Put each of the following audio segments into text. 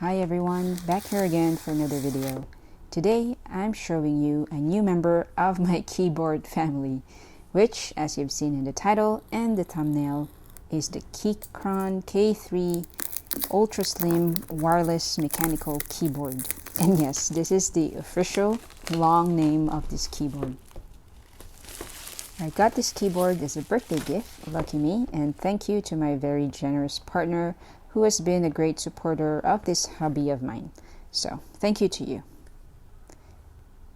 Hi everyone, back here again for another video. Today I'm showing you a new member of my keyboard family, which, as you've seen in the title and the thumbnail, is the Keychron K3 Ultra Slim Wireless Mechanical Keyboard. And yes, this is the official long name of this keyboard. I got this keyboard as a birthday gift, lucky me, and thank you to my very generous partner who has been a great supporter of this hobby of mine. So, thank you to you.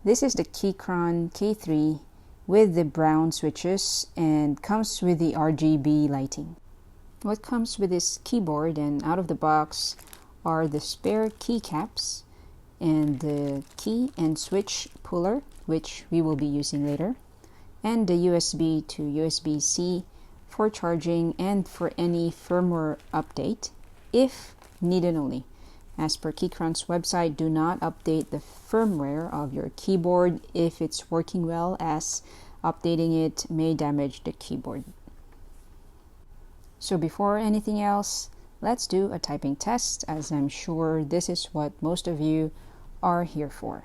This is the Keychron K3 with the brown switches and comes with the RGB lighting. What comes with this keyboard and out of the box are the spare keycaps and the key and switch puller, which we will be using later, and the USB to USB-C for charging and for any firmware update, if needed only. As per Keychron's website, do not update the firmware of your keyboard if it's working well, as updating it may damage the keyboard. So before anything else, let's do a typing test, as I'm sure this is what most of you are here for.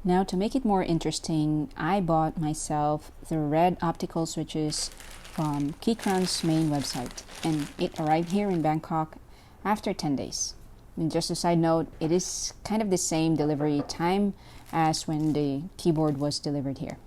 Now, to make it more interesting, I bought myself the red optical switches from Keychron's main website, and it arrived here in Bangkok after 10 days. And just a side note, it is kind of the same delivery time as when the keyboard was delivered here.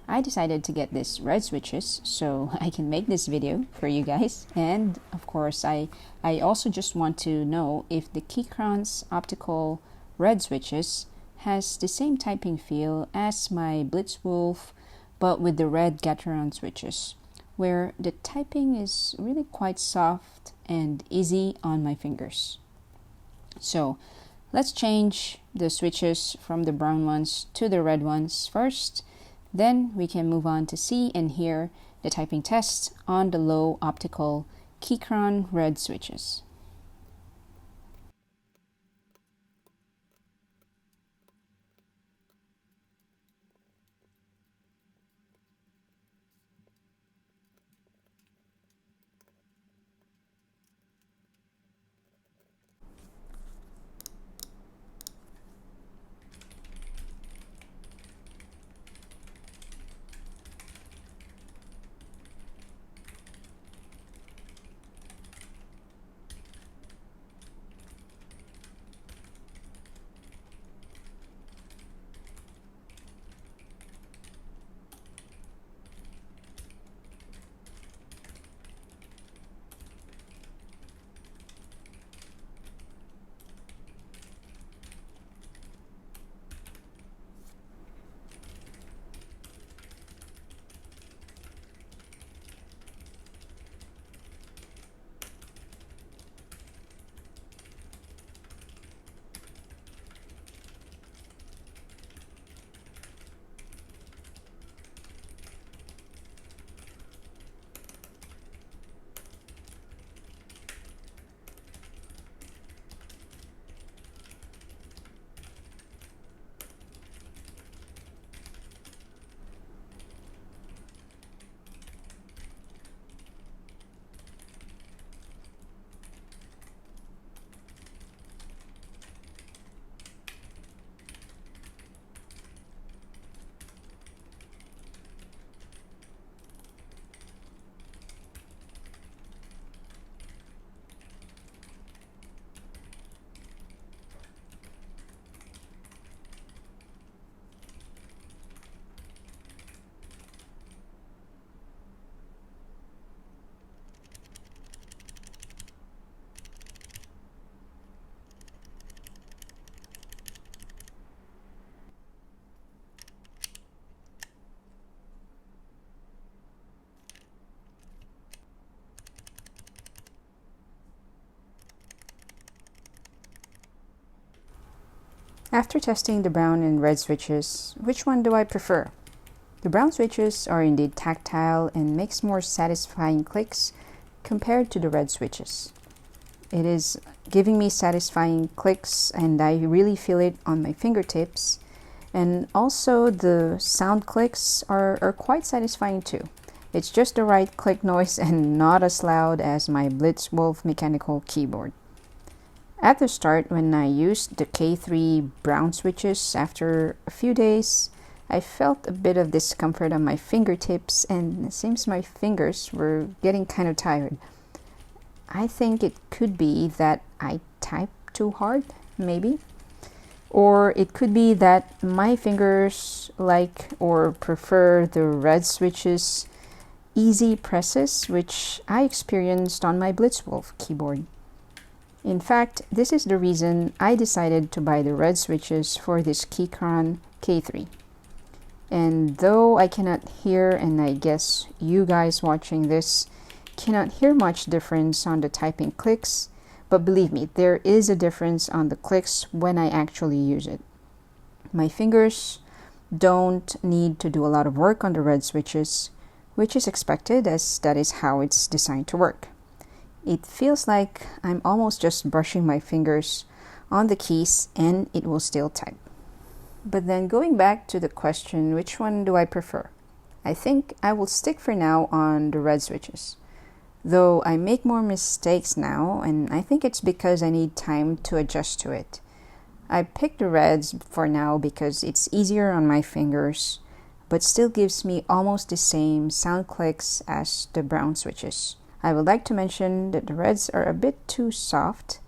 I decided to get these red switches so I can make this video for you guys, and of course I also just want to know if the Keychron's optical red switches has the same typing feel as my Blitzwolf, but with the red Gateron switches, where the typing is really quite soft and easy on my fingers. So let's change the switches from the brown ones to the red ones first, then we can move on to see and hear the typing test on the low optical Keychron red switches. After testing the brown and red switches, which one do I prefer? The brown switches are indeed tactile and makes more satisfying clicks compared to the red switches. It is giving me satisfying clicks and I really feel it on my fingertips. And also the sound clicks are quite satisfying too. It's just the right click noise and not as loud as my Blitzwolf mechanical keyboard. At the start, when I used the K3 brown switches, after a few days, I felt a bit of discomfort on my fingertips and it seems my fingers were getting kind of tired. I think it could be that I type too hard, maybe. Or it could be that my fingers like or prefer the red switches easy presses, which I experienced on my Blitzwolf keyboard. In fact, this is the reason I decided to buy the red switches for this Keychron K3. And though I cannot hear, and I guess you guys watching this cannot hear much difference on the typing clicks, but believe me, there is a difference on the clicks when I actually use it. My fingers don't need to do a lot of work on the red switches, which is expected as that is how it's designed to work. It feels like I'm almost just brushing my fingers on the keys and it will still type. But then going back to the question, which one do I prefer? I think I will stick for now on the red switches. Though I make more mistakes now, and I think it's because I need time to adjust to it. I picked the reds for now because it's easier on my fingers, but still gives me almost the same sound clicks as the brown switches. I would like to mention that the reds are a bit too soft,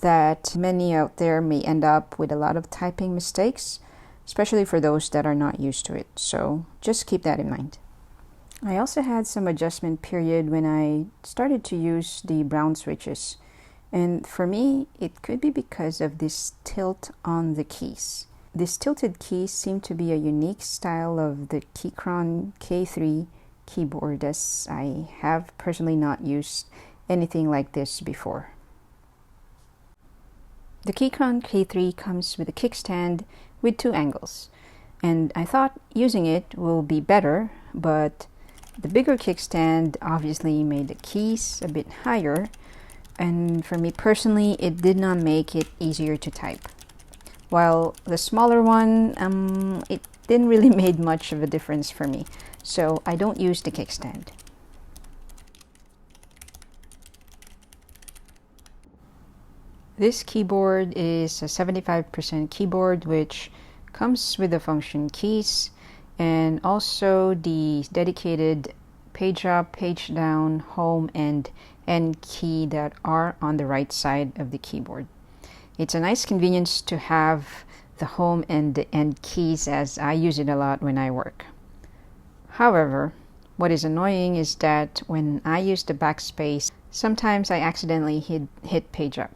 that many out there may end up with a lot of typing mistakes, especially for those that are not used to it. So just keep that in mind. I also had some adjustment period when I started to use the brown switches. And for me, it could be because of this tilt on the keys. This tilted keys seem to be a unique style of the Keychron K3 keyboard, as I have personally not used anything like this before. The Keychron K3 comes with a kickstand with 2 angles, and I thought using it will be better, but the bigger kickstand obviously made the keys a bit higher, and for me personally, it did not make it easier to type. While the smaller one, it didn't really make much of a difference for me, so I don't use the kickstand. This keyboard is a 75% keyboard which comes with the function keys and also the dedicated page up, page down, home and end key that are on the right side of the keyboard. It's a nice convenience to have the home and the end keys as I use it a lot when I work. However, what is annoying is that when I use the backspace, sometimes I accidentally hit page up.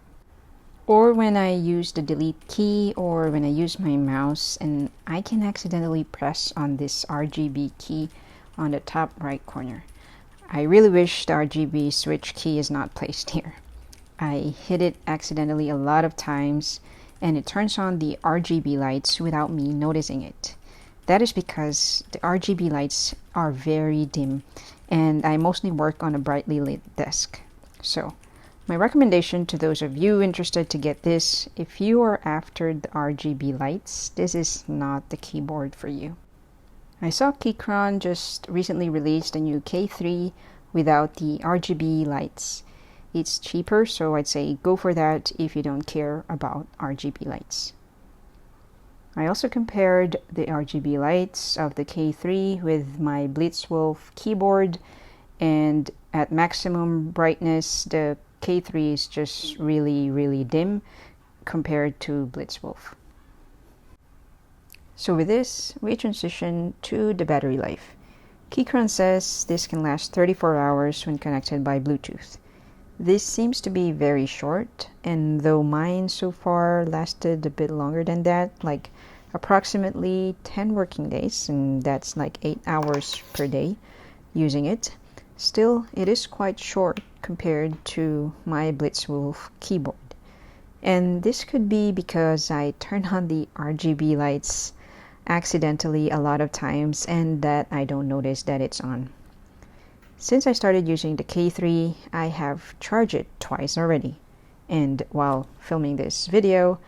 Or when I use the delete key or when I use my mouse and I can accidentally press on this RGB key on the top right corner. I really wish the RGB switch key is not placed here. I hit it accidentally a lot of times and it turns on the RGB lights without me noticing it. That is because the RGB lights are very dim and I mostly work on a brightly lit desk. So, my recommendation to those of you interested to get this, if you are after the RGB lights, this is not the keyboard for you. I saw Keychron just recently released a new K3 without the RGB lights. It's cheaper, so I'd say go for that if you don't care about RGB lights. I also compared the RGB lights of the K3 with my Blitzwolf keyboard, and at maximum brightness, the K3 is just really dim compared to Blitzwolf. So with this, we transition to the battery life. Keychron says this can last 34 hours when connected by Bluetooth. This seems to be very short, and though mine so far lasted a bit longer than that, like approximately 10 working days, and that's like 8 hours per day using it, still it is quite short compared to my Blitzwolf keyboard. And this could be because I turn on the RGB lights accidentally a lot of times and that I don't notice that it's on. Since I started using the K3, I have charged it twice already. And while filming this video,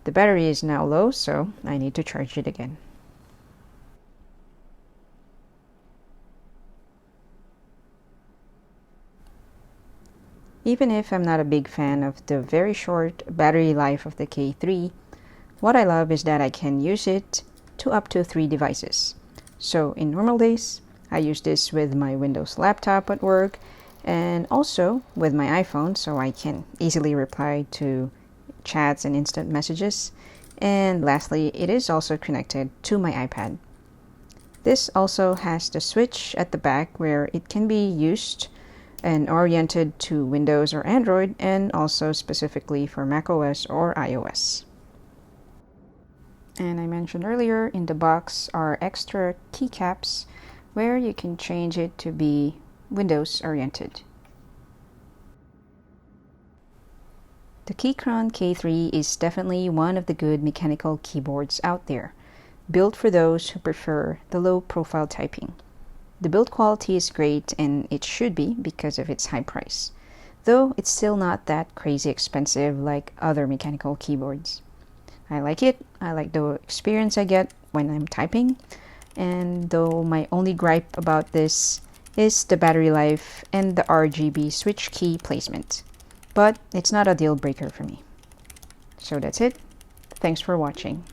the battery is now low, so I need to charge it again. Even if I'm not a big fan of the very short battery life of the K3, what I love is that I can use it to up to 3 devices. So in normal days, I use this with my Windows laptop at work and also with my iPhone, so I can easily reply to chats and instant messages. And lastly, it is also connected to my iPad. This also has the switch at the back where it can be used and oriented to Windows or Android, and also specifically for macOS or iOS. And I mentioned earlier, in the box are extra keycaps where you can change it to be Windows oriented. The Keychron K3 is definitely one of the good mechanical keyboards out there, built for those who prefer the low profile typing. The build quality is great, and it should be because of its high price, though it's still not that crazy expensive like other mechanical keyboards. I like it. I like the experience I get when I'm typing, and though my only gripe about this is the battery life and the RGB switch key placement, but it's not a deal breaker for me. So that's it. Thanks for watching.